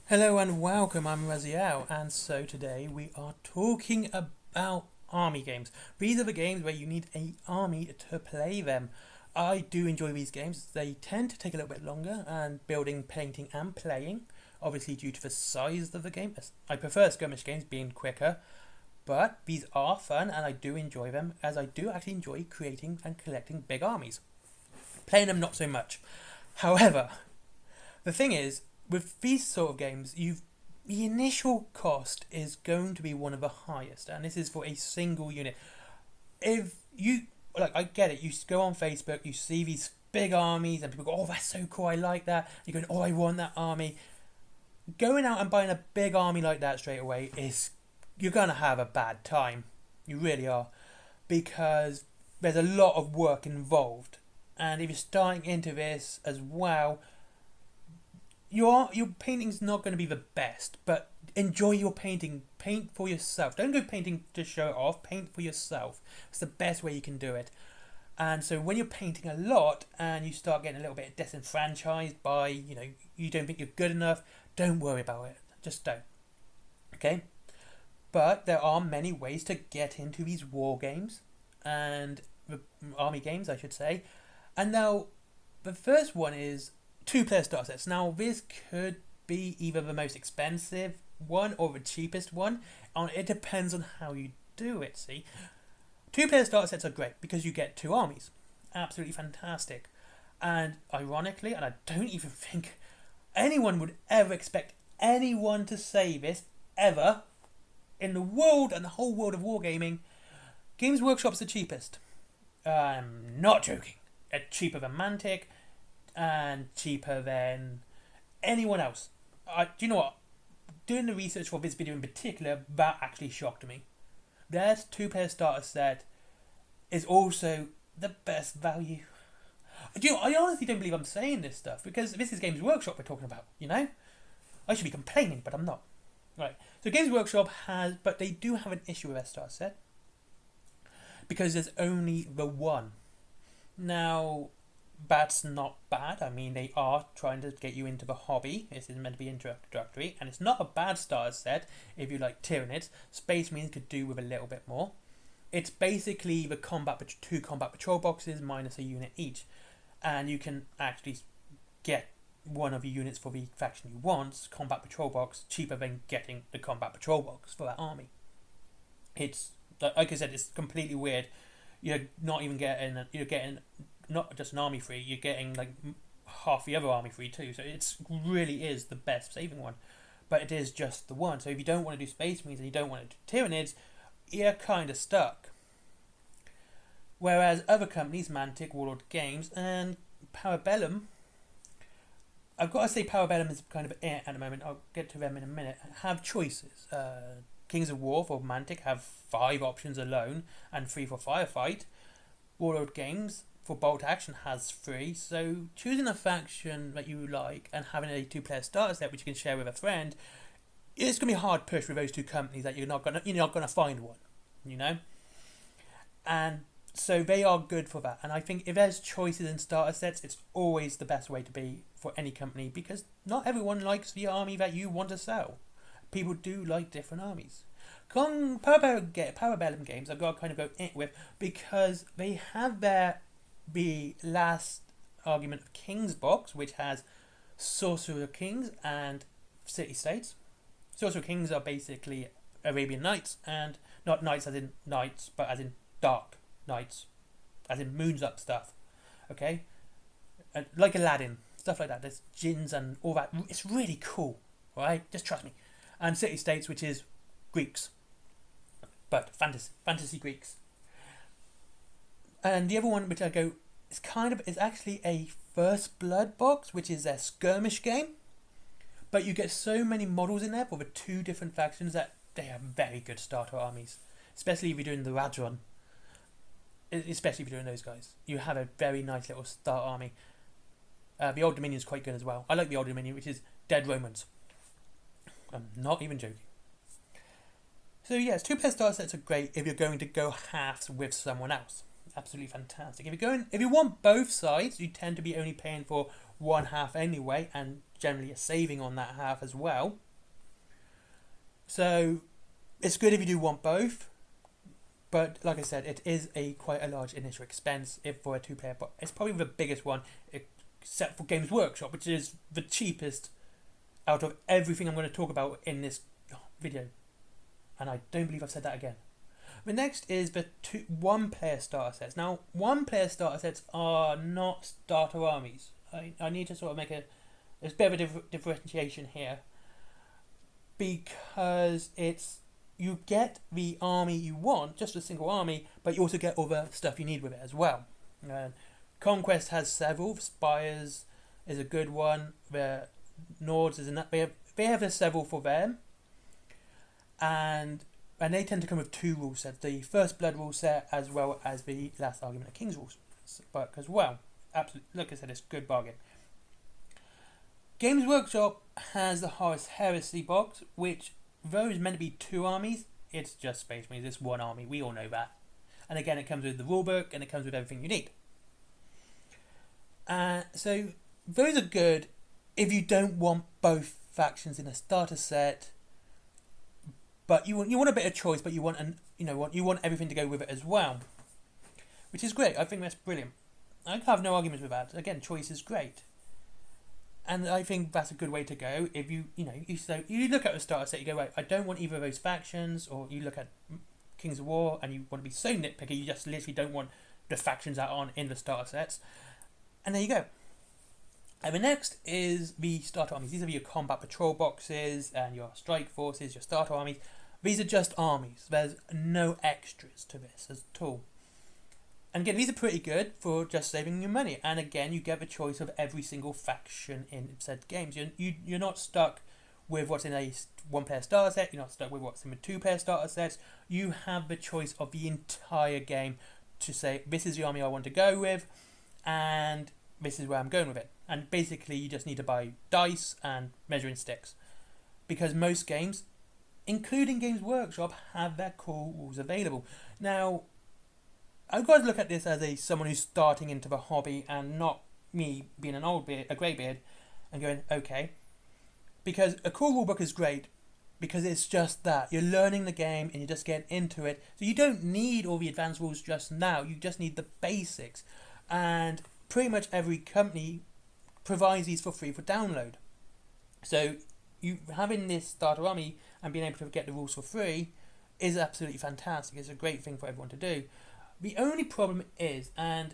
Hello and welcome, I'm Raziel, and so today we are talking about army games. These are the games where you need an army to play them. I do enjoy these games. They tend to take a little bit longer and building, painting and playing, obviously due to the size of the game. I prefer skirmish games being quicker, but these are fun and I do enjoy them as I do actually enjoy creating and collecting big armies. Playing them not so much. However, the thing is, with these sort of games, the initial cost is going to be one of the highest, and this is for a single unit. If you I get it. You go on Facebook, you see these big armies, and people go, "Oh, that's so cool! I like that." You go, "Oh, I want that army." Going out and buying a big army like that straight away is you're gonna have a bad time. You really are, because there's a lot of work involved, and if you're starting into this as well, your painting's not going to be the best, but enjoy your painting. Paint for yourself. Don't go painting to show it off. Paint for yourself. It's the best way you can do it. And so when you're painting a lot and you start getting a little bit disenfranchised by, you don't think you're good enough, don't worry about it. Just don't. Okay? But there are many ways to get into these war games and army games, I should say. And now, the first one is two-player starter sets. Now, this could be either the most expensive one or the cheapest one. It depends on how you do it, see? Two-player starter sets are great because you get two armies. Absolutely fantastic. And ironically, and I don't even think anyone would ever expect anyone to say this, ever, in the world and the whole world of wargaming, Games Workshop's the cheapest. I'm not joking. It's cheaper than Mantic, and cheaper than anyone else. Do you know what? Doing the research for this video in particular, that actually shocked me. Their two-player starter set is also the best value. I honestly don't believe I'm saying this stuff, because this is Games Workshop we're talking about, I should be complaining, but I'm not. Right, so Games Workshop but they do have an issue with their starter set, because there's only the one. Now, that's not bad. I mean, they are trying to get you into the hobby. This is meant to be introductory, and it's not a bad starter set if you like Tyranids. Space Marines could do with a little bit more. It's basically the two combat patrol boxes minus a unit each, and you can actually get one of the units for the faction you want, combat patrol box, cheaper than getting the combat patrol box for that army. It's like I said, it's completely weird. You're getting not just an army free, you're getting like half the other army free too. So it really is the best saving one, but it is just the one. So if you don't want to do Space Marines and you don't want to do Tyranids, you're kind of stuck. Whereas other companies, Mantic, Warlord Games, and Parabellum, I've got to say Parabellum is kind of it at the moment. I'll get to them in a minute. Have choices. Kings of War for Mantic have 5 options alone and 3 for Firefight. Warlord Games for Bolt Action has 3, so choosing a faction that you like and having a two-player starter set which you can share with a friend, it's gonna be a hard push with those two companies that you're not gonna find one, and so they are good for that. And I think if there's choices in starter sets, it's always the best way to be for any company, because not everyone likes the army that you want to sell. People do like different armies. Parabellum games I've got to kind of go with, because they have the last argument of King's box, which has Sorcerer Kings and City States. Sorcerer Kings are basically Arabian Nights, and not knights as in knights, but as in dark knights, as in moons up stuff. Okay, like Aladdin, stuff like that. There's jinns and all that. It's really cool, right? Just trust me. And City States, which is Greeks, but fantasy Greeks. And the other one, which I go, is actually a First Blood box, which is a skirmish game. But you get so many models in there for the 2 different factions that they are very good starter armies. Especially if you're doing the Radron. Especially if you're doing those guys. You have a very nice little start army. The Old Dominion is quite good as well. I like the Old Dominion, which is Dead Romans. I'm not even joking. So yes, 2-player starter sets are great if you're going to go halves with someone else. Absolutely fantastic. If you want both sides, you tend to be only paying for one half anyway, and generally a saving on that half as well. So it's good if you do want both, but like I said, it is quite a large initial expense if for a 2-player. But it's probably the biggest one, except for Games Workshop, which is the cheapest out of everything I'm going to talk about in this video. And I don't believe I've said that again. The next is the 1-player starter sets. Now, 1-player starter sets are not starter armies. I need to sort of make there's a bit of a differentiation here, because you get the army you want, just a single army, but you also get all the stuff you need with it as well. Conquest has several. Spires is a good one. The Nords is another. They have several for them, and they tend to come with 2 rule sets: the First Blood rule set as well as the Last Argument of Kings rules book as well. Absolutely, like I said, it's a good bargain. Games Workshop has the Horus Heresy box, which, though is meant to be 2 armies, it's just Space Marines. It's 1 army. We all know that. And again, it comes with the rulebook and it comes with everything you need. So those are good if you don't want both factions in a starter set, but you want a bit of choice, but you want everything to go with it as well, which is great. I think that's brilliant. I have no arguments with that. Again, choice is great. And I think that's a good way to go. If you look at the starter set, you go, right, I don't want either of those factions, or you look at Kings of War and you want to be so nitpicky, you just literally don't want the factions that aren't in the starter sets. And there you go. And the next is the starter armies. These are your combat patrol boxes and your strike forces, your starter armies. These are just armies. There's no extras to this at all. And again, these are pretty good for just saving you money. And again, you get the choice of every single faction in said games. You're not stuck with what's in a 1-player starter set. You're not stuck with what's in the 2-player starter sets. You have the choice of the entire game to say, this is the army I want to go with, and this is where I'm going with it. And basically, you just need to buy dice and measuring sticks, because most games, including Games Workshop, have their core rules available. Now, I've got to look at this as someone who's starting into the hobby, and not me being a greybeard and going, okay, because a core rulebook is great because it's just that you're learning the game and you're just getting into it, so you don't need all the advanced rules just now. You just need the basics, and pretty much every company provides these for free for download. So you having this starter army and being able to get the rules for free is absolutely fantastic. It's a great thing for everyone to do. The only problem is, and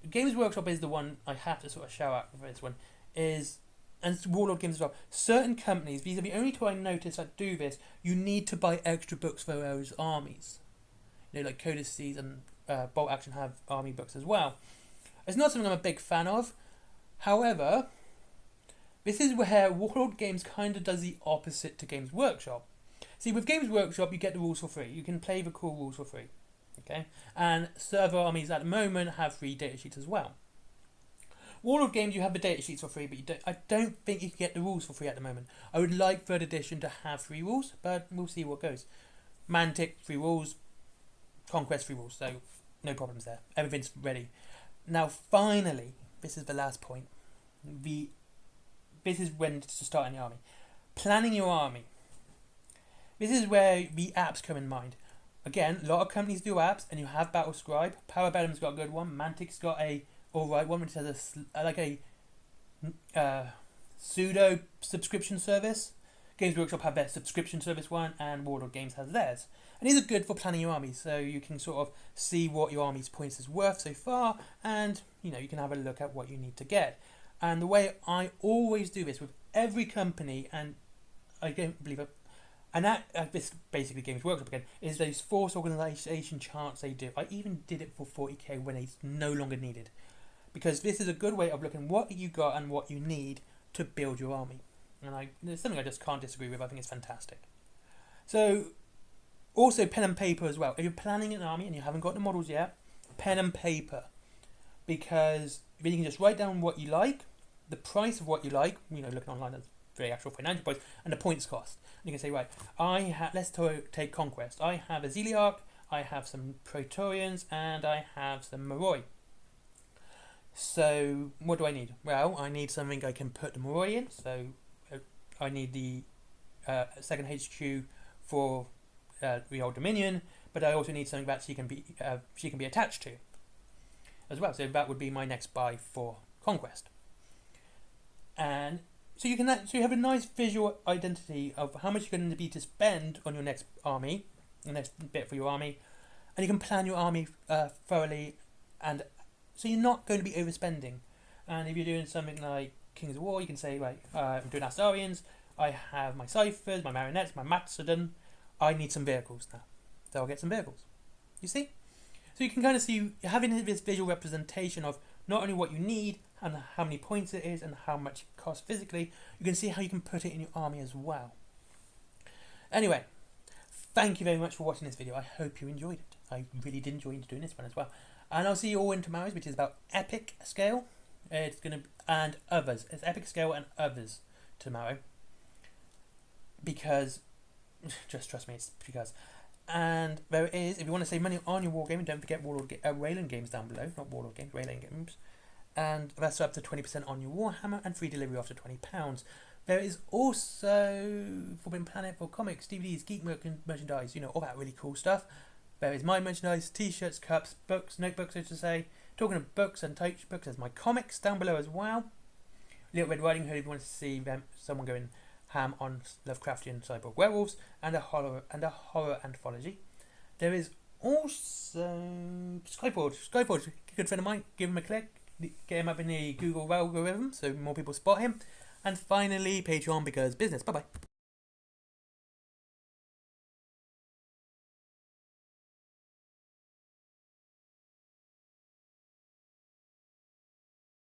Games Workshop is the one I have to sort of shout out for this one, is, and Warlord Games as well, certain companies, these are the only 2 I noticed that do this, you need to buy extra books for those armies. Like Codices and Bolt Action have army books as well. It's not something I'm a big fan of. However, this is where Warlord Games kind of does the opposite to Games Workshop. See, with Games Workshop, you get the rules for free. You can play the core rules for free. Okay, and server armies at the moment have free data sheets as well. Warlord Games, you have the data sheets for free, but I don't think you can get the rules for free at the moment. I would like 3rd edition to have free rules, but we'll see what goes. Mantic, free rules. Conquest, free rules, so no problems there. Everything's ready. Now, finally, this is the last point. This is when to start in the army. Planning your army. This is where the apps come in mind. Again, a lot of companies do apps, and you have Battlescribe. Parabellum's got a good one. Mantic's got a alright one, which has a pseudo subscription service. Games Workshop have their subscription service one, and Warlord Games has theirs. And these are good for planning your armies, so you can sort of see what your army's points is worth so far, and you can have a look at what you need to get. And the way I always do this with every company, and I don't believe it, and this basically Games Workshop again, is those force organisation charts they do. I even did it for 40k when it's no longer needed, because this is a good way of looking what you got and what you need to build your army. And there's something I just can't disagree with. I think it's fantastic. So, also pen and paper as well. If you're planning an army and you haven't got the models yet, pen and paper, because then you can just write down what you like, the price of what you like. Looking online, that's the actual financial price, and the points cost. And you can say, right, let's take Conquest. I have a Zeliarch, I have some Praetorians, and I have some Moroi. So what do I need? Well, I need something I can put the Moroi in. So I need the second HQ for the Old Dominion, but I also need something that she can be attached to as well. So that would be my next buy for Conquest. And so you have a nice visual identity of how much you're going to be to spend on your next army, the next bit for your army, and you can plan your army thoroughly, and so you're not going to be overspending. And if you're doing something like Kings of War, you can say, right, I'm doing Astarians, I have my Ciphers, my Marionettes, my Macedon, I need some vehicles now. So I'll get some vehicles. You see? So you can kind of see, having this visual representation of not only what you need and how many points it is and how much it costs physically, you can see how you can put it in your army as well. Anyway, thank you very much for watching this video. I hope you enjoyed it. I really did enjoy doing this one as well. And I'll see you all in tomorrow's, which is about epic scale. And others. It's epic scale and others tomorrow. Because, just trust me, it's because. And there it is. If you want to save money on your wargaming, don't forget Wayland games down below. Not Warlord games, Wayland games. And that's up to 20% on your Warhammer and free delivery after £20. There is also Forbidden Planet for comics, DVDs, geek merchandise, all that really cool stuff. There is my merchandise, t-shirts, cups, books, notebooks, so to say. Talking of books and textbooks, there's my comics down below as well. Little Red Riding Hood if you want to see someone going ham on Lovecraftian cyborg werewolves, and a horror anthology. There is also Skyforge, a good friend of mine. Give him a click, get him up in the Google algorithm so more people spot him. And finally, Patreon, because business. Bye bye.